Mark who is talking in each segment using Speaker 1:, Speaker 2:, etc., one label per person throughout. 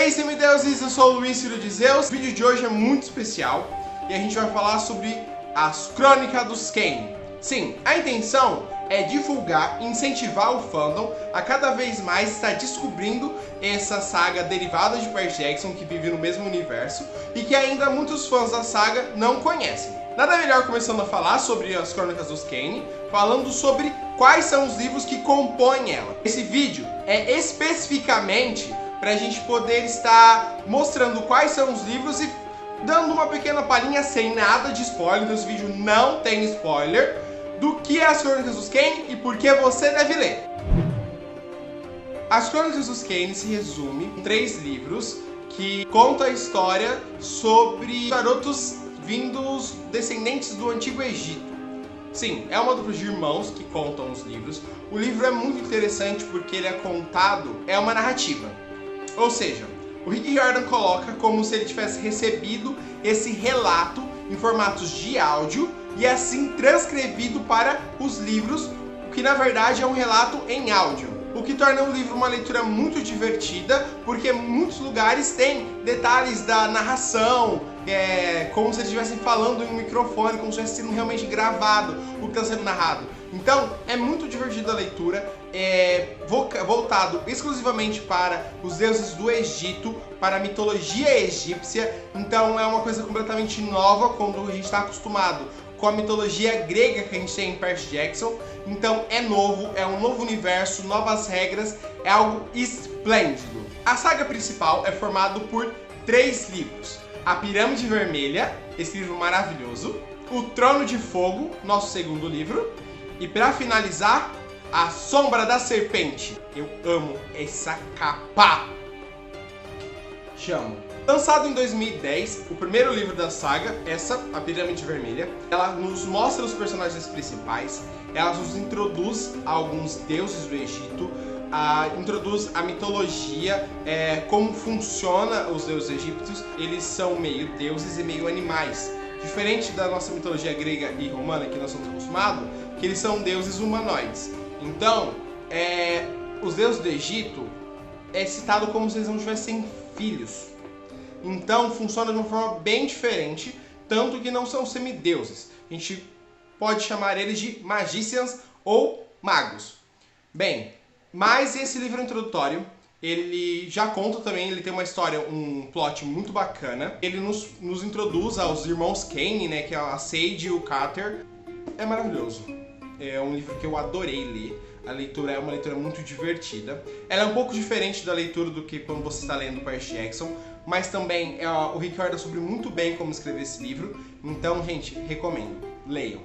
Speaker 1: aí, semideuses, eu sou o Luiz, filho de Zeus. O vídeo de hoje é muito especial e a gente vai falar sobre as Crônicas dos Kane. Sim, a intenção é divulgar e incentivar o fandom a cada vez mais estar descobrindo essa saga derivada de Percy Jackson, que vive no mesmo universo e que ainda muitos fãs da saga não conhecem. Nada melhor começando a falar sobre as Crônicas dos Kane, falando sobre quais são os livros que compõem ela. Esse vídeo é especificamente para a gente poder estar mostrando quais são os livros e dando uma pequena palhinha sem nada de spoiler. Esse vídeo não tem spoiler do que é as Crônicas dos Kane e por que você deve ler. As Crônicas dos Kane se resume em 3 livros que contam a história sobre garotos vindos descendentes do Antigo Egito. Sim, é uma dupla de irmãos que contam os livros. O livro é muito interessante porque ele é contado, é uma narrativa. Ou seja, o Rick Riordan coloca como se ele tivesse recebido esse relato em formatos de áudio e assim transcrevido para os livros, o que na verdade é um relato em áudio. O que torna o livro uma leitura muito divertida, porque muitos lugares têm detalhes da narração, como se eles estivessem falando em um microfone, como se estivesse sendo realmente gravado o que está sendo narrado. Então, é muito divertida a leitura, voltado exclusivamente para os deuses do Egito, para a mitologia egípcia. Então, é uma coisa completamente nova quando a gente está acostumado com a mitologia grega que a gente tem em Percy Jackson. Então é novo, é um novo universo, novas regras, é algo esplêndido. A saga principal é formada por 3 livros. A Pirâmide Vermelha, esse livro maravilhoso. O Trono de Fogo, nosso segundo livro. E para finalizar, A Sombra da Serpente. Eu amo essa capa. Chamo. Lançado em 2010, o primeiro livro da saga, A Pirâmide Vermelha, ela nos mostra os personagens principais, ela nos introduz a alguns deuses do Egito, introduz a mitologia, como funciona os deuses egípcios. Eles são meio deuses e meio animais. Diferente da nossa mitologia grega e romana, que nós somos acostumados, que eles são deuses humanoides. Então, os deuses do Egito é citado como se eles não tivessem filhos. Então funciona de uma forma bem diferente, tanto que não são semideuses. A gente pode chamar eles de magicians ou magos. Bem, mas esse livro introdutório, ele já conta também, ele tem uma história, um plot muito bacana. Ele nos introduz aos irmãos Kane, né, que é a Sage e o Carter. É maravilhoso. É um livro que eu adorei ler. A leitura é uma leitura muito divertida. Ela é um pouco diferente da leitura do que quando você está lendo Percy Jackson, mas também o Rick Riordan soube muito bem como escrever esse livro. Então, gente, recomendo. Leiam.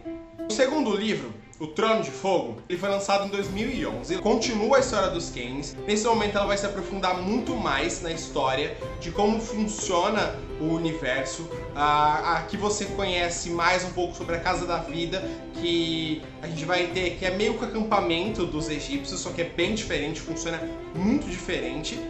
Speaker 1: O segundo livro, O Trono de Fogo, ele foi lançado em 2011. Continua a história dos Kanes. Nesse momento ela vai se aprofundar muito mais na história de como funciona o universo. Aqui você conhece mais um pouco sobre a Casa da Vida, que a gente vai ter, que é meio que o acampamento dos egípcios, só que é bem diferente, funciona muito diferente.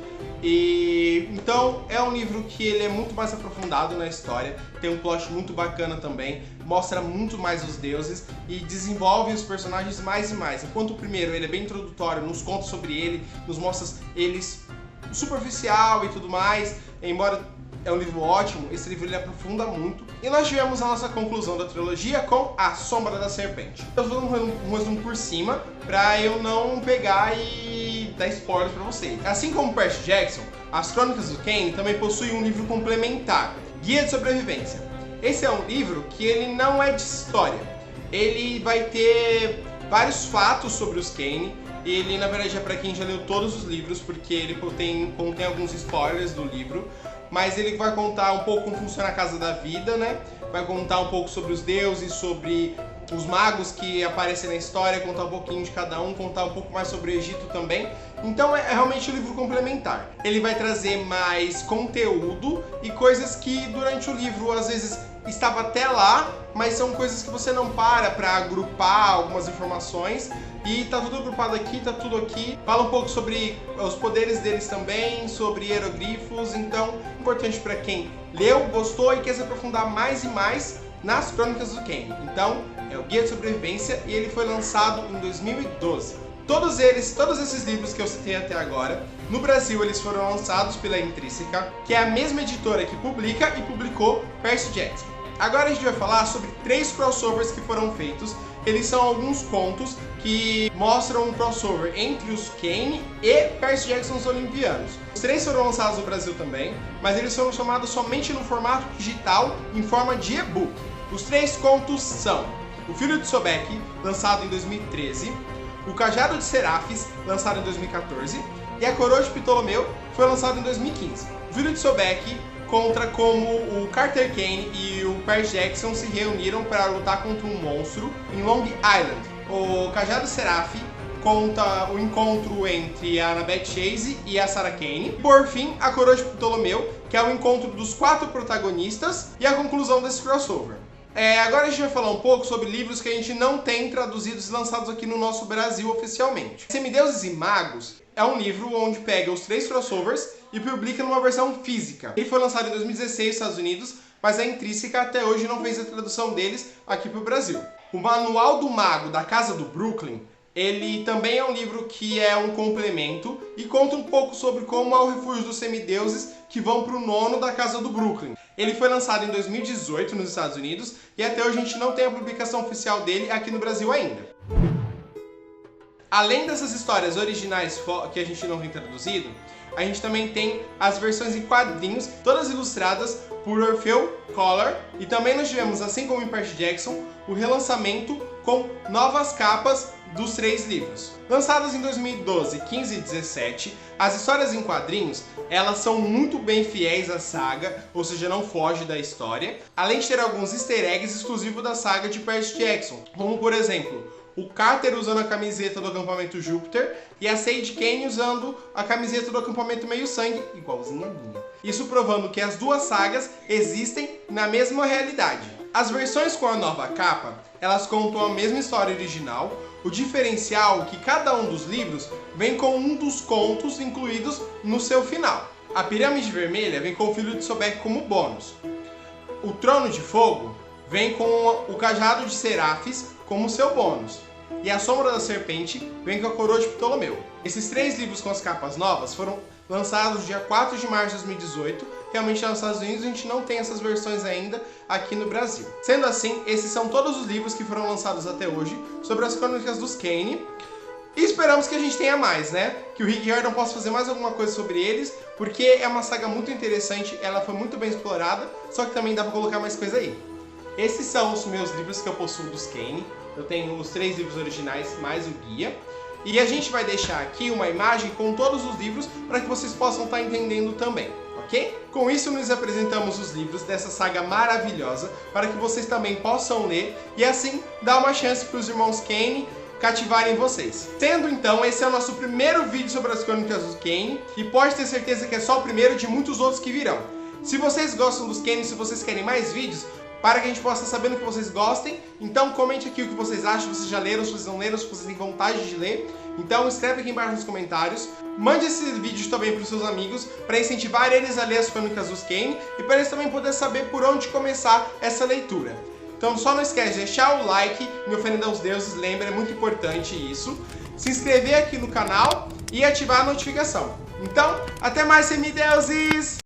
Speaker 1: E então é um livro que ele é muito mais aprofundado na história, tem um plot muito bacana também, mostra muito mais os deuses e desenvolve os personagens mais e mais. Enquanto o primeiro ele é bem introdutório, nos conta sobre ele, nos mostra eles superficial e tudo mais, embora é um livro ótimo, esse livro ele aprofunda muito. E nós tivemos a nossa conclusão da trilogia com A Sombra da Serpente. Eu vou dar um resumo por cima, pra eu não pegar e dar spoilers pra vocês. Assim como Percy Jackson, as Crônicas do Kane também possuem um livro complementar, Guia de Sobrevivência. Esse é um livro que ele não é de história. Ele vai ter vários fatos sobre os Kane. Ele, na verdade, é para quem já leu todos os livros, porque ele contém alguns spoilers do livro. Mas ele vai contar um pouco como funciona a Casa da Vida, né? Vai contar um pouco sobre os deuses, sobre os magos que aparecem na história, contar um pouquinho de cada um, contar um pouco mais sobre o Egito também. Então é realmente um livro complementar. Ele vai trazer mais conteúdo e coisas que durante o livro às vezes estava até lá, mas são coisas que você não para agrupar algumas informações. E tá tudo agrupado aqui, tá tudo aqui. Fala um pouco sobre os poderes deles também, sobre hieroglifos. Então, importante para quem leu, gostou e quer se aprofundar mais e mais nas Crônicas do Kane. Então, é o Guia de Sobrevivência e ele foi lançado em 2012. Todos esses livros que eu citei até agora, no Brasil eles foram lançados pela Intrínseca, que é a mesma editora que publica e publicou Percy Jackson. Agora a gente vai falar sobre 3 crossovers que foram feitos. Eles são alguns contos que mostram um crossover entre os Kane e Percy Jackson os Olimpianos. Os 3 foram lançados no Brasil também, mas eles foram chamados somente no formato digital, em forma de e-book. Os 3 contos são O Filho de Sobek, lançado em 2013, O Cajado de Serafis, lançado em 2014, e A Coroa de Ptolomeu, que foi lançado em 2015. O Filho de Sobek conta como o Carter Kane e o Percy Jackson se reuniram para lutar contra um monstro em Long Island. O Cajado de Seraph conta o encontro entre a Annabeth Chase e a Sarah Kane. Por fim, A Coroa de Ptolomeu, que é o encontro dos 4 protagonistas e a conclusão desse crossover. Agora a gente vai falar um pouco sobre livros que a gente não tem traduzidos e lançados aqui no nosso Brasil oficialmente. Semideuses e Magos é um livro onde pega os 3 crossovers e publica numa versão física. Ele foi lançado em 2016 nos Estados Unidos, mas a Intrínseca até hoje não fez a tradução deles aqui para o Brasil. O Manual do Mago da Casa do Brooklyn, ele também é um livro que é um complemento e conta um pouco sobre como é o refúgio dos semideuses que vão para o nono da Casa do Brooklyn. Ele foi lançado em 2018 nos Estados Unidos e até hoje a gente não tem a publicação oficial dele aqui no Brasil ainda. Além dessas histórias originais que a gente não tem traduzido, a gente também tem as versões em quadrinhos, todas ilustradas por Orfeu Collar, e também nós tivemos, assim como em Percy Jackson, o relançamento com novas capas dos 3 livros. Lançadas em 2012, 15 e 17, as histórias em quadrinhos, elas são muito bem fiéis à saga, ou seja, não foge da história, além de ter alguns easter eggs exclusivos da saga de Percy Jackson, como por exemplo, o Carter usando a camiseta do acampamento Júpiter e a Sage Kane usando a camiseta do acampamento Meio Sangue, igualzinha a minha. Isso provando que as 2 sagas existem na mesma realidade. As versões com a nova capa, elas contam a mesma história original. O diferencial é que cada um dos livros vem com um dos contos incluídos no seu final. A Pirâmide Vermelha vem com o Filho de Sobek como bônus. O Trono de Fogo vem com o Cajado de Serafis como seu bônus. E A Sombra da Serpente vem com a Coroa de Ptolomeu. Esses 3 livros com as capas novas foram lançados dia 4 de março de 2018. Realmente nos Estados Unidos a gente não tem essas versões ainda aqui no Brasil. Sendo assim, esses são todos os livros que foram lançados até hoje sobre as crônicas dos Kane. E esperamos que a gente tenha mais, né? Que o Rick Riordan possa fazer mais alguma coisa sobre eles, porque é uma saga muito interessante, ela foi muito bem explorada, só que também dá pra colocar mais coisa aí. Esses são os meus livros que eu possuo dos Kane. Eu tenho os 3 livros originais mais o guia. E a gente vai deixar aqui uma imagem com todos os livros para que vocês possam estar entendendo também, ok? Com isso, nos apresentamos os livros dessa saga maravilhosa para que vocês também possam ler e assim dar uma chance para os irmãos Kane cativarem vocês. Sendo então, esse é o nosso primeiro vídeo sobre as crônicas dos Kane e pode ter certeza que é só o primeiro de muitos outros que virão. Se vocês gostam dos Kane, se vocês querem mais vídeos, para que a gente possa saber o que vocês gostem, então comente aqui o que vocês acham, se vocês já leram, se vocês não leram, se vocês têm vontade de ler. Então escreve aqui embaixo nos comentários, mande esse vídeo também para os seus amigos, para incentivar eles a ler as crônicas dos Kane e para eles também poderem saber por onde começar essa leitura. Então só não esquece de deixar o like, me oferenda aos deuses, lembra, é muito importante isso. Se inscrever aqui no canal e ativar a notificação. Então, até mais, semideuses!